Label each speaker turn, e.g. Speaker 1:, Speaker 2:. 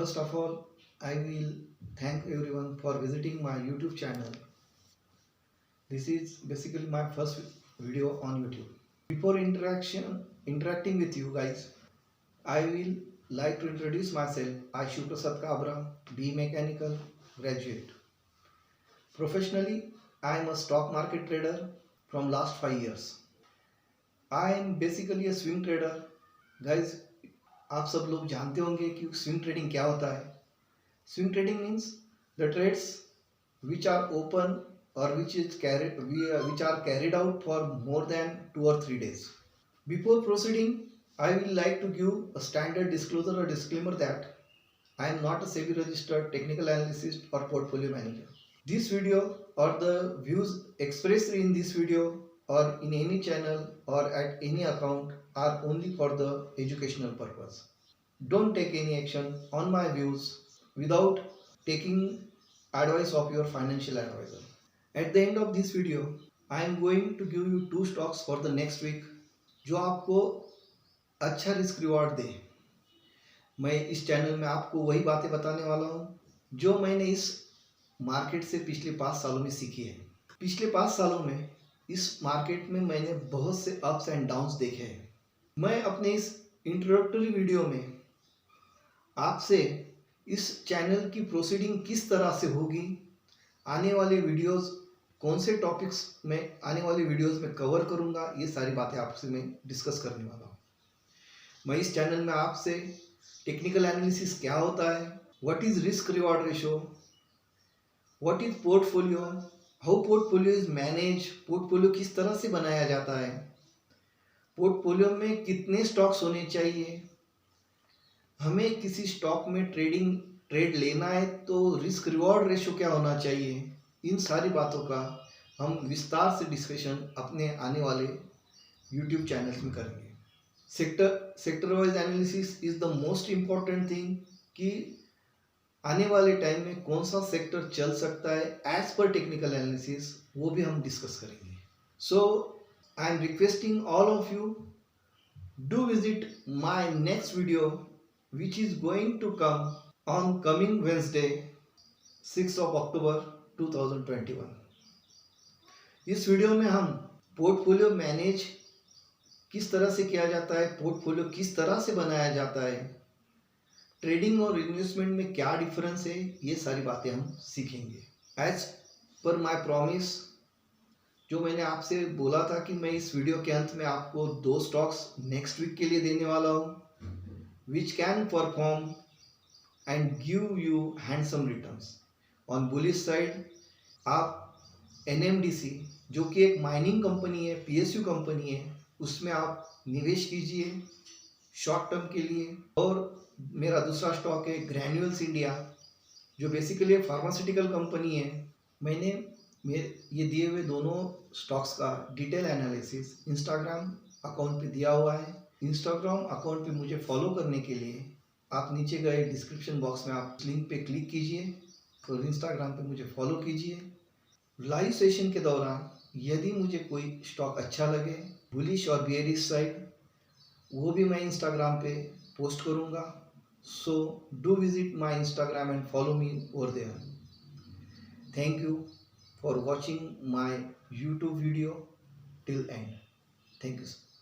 Speaker 1: First of all, I will thank everyone for visiting my YouTube channel. This is basically my first video on YouTube. Before interacting with you guys, I will like to introduce myself. I Shivprasad Kabra, B Mechanical graduate. Professionally, I am a stock market trader from last 5 years. I am basically a swing trader. Guys, आप सब लोग जानते होंगे कि swing trading क्या होता है. Swing trading means the trades which are open or which are carried out for more than 2 or 3 days. Before proceeding, I will like to give a standard disclosure or disclaimer that I am not a SEBI registered technical analyst or portfolio manager. This video or the views expressed in this video or in any channel or at any account are only for the educational purpose. Don't take any action on my views without taking advice of your financial advisor. At the end of this video, I am going to give you 2 stocks for the next week जो आपको अच्छा risk reward दे. मैं इस channel में आपको वही बातें बताने वाला हूँ जो मैंने इस मार्केट से पिछले 5 सालों में सीखी है. पिछले 5 सालों में इस मार्केट में मैंने बहुत से अप्स एंड डाउन्स देखे हैं. मैं अपने इस इंट्रोडक्टरी वीडियो में आपसे इस चैनल की प्रोसीडिंग किस तरह से होगी, आने वाले वीडियोस कौन से टॉपिक्स में आने वाले वीडियोस में कवर करूंगा, ये सारी बातें आपसे मैं डिस्कस करने वाला हूँ. मैं इस चैनल में आपसे टेक्निकल एनालिसिस क्या होता है, what is risk reward ratio, what is portfolio, how portfolio is manage, portfolio किस तरह से बनाया जाता है, पोर्टफोलियो में कितने स्टॉक्स होने चाहिए, हमें किसी स्टॉक में ट्रेड लेना है तो रिस्क रिवॉर्ड रेशो क्या होना चाहिए. इन सारी बातों का हम विस्तार से डिस्कशन अपने आने वाले यूट्यूब चैनल्स में करेंगे. Sector wise analysis is the most important thing कि आने वाले टाइम में कौन सा सेक्टर चल सकता है एज पर टेक्निकल एनालिसिस, वो भी हम डिस्कस करेंगे. So I am requesting all of you do visit my next video which is going to come on coming Wednesday 6 of October 2021. इस वीडियो में हम पोर्टफोलियो मैनेज किस तरह से किया जाता है, पोर्टफोलियो किस तरह से बनाया जाता है, ट्रेडिंग और इन्वेस्टमेंट में क्या डिफरेंस है, ये सारी बातें हम सीखेंगे. एज पर माय प्रॉमिस, जो मैंने आपसे बोला था कि मैं इस वीडियो के अंत में आपको 2 स्टॉक्स नेक्स्ट वीक के लिए देने वाला हूँ which can perform and give you handsome returns. On bullish side, आप NMDC जो कि एक माइनिंग कंपनी है, PSU कंपनी है, उसमें आप निवेश कीजिए शॉर्ट टर्म के लिए. और मेरा दूसरा स्टॉक है ग्रैन्यूल्स इंडिया जो बेसिकली एक फार्मास्यूटिकल कंपनी है. मैंने ये दिए हुए दोनों स्टॉक्स का डिटेल एनालिसिस इंस्टाग्राम अकाउंट पे दिया हुआ है. इंस्टाग्राम अकाउंट पे मुझे फॉलो करने के लिए आप नीचे गए डिस्क्रिप्शन बॉक्स में आप लिंक पे क्लिक कीजिए और इंस्टाग्राम पे मुझे फॉलो कीजिए. लाइव सेशन के दौरान यदि मुझे कोई स्टॉक अच्छा लगे बुलिश और बेयरिश साइड, वो भी मैं इंस्टाग्राम पे पोस्ट करूँगा. So do visit my Instagram and follow me over there. Thank you for watching my YouTube video till end. Thank you.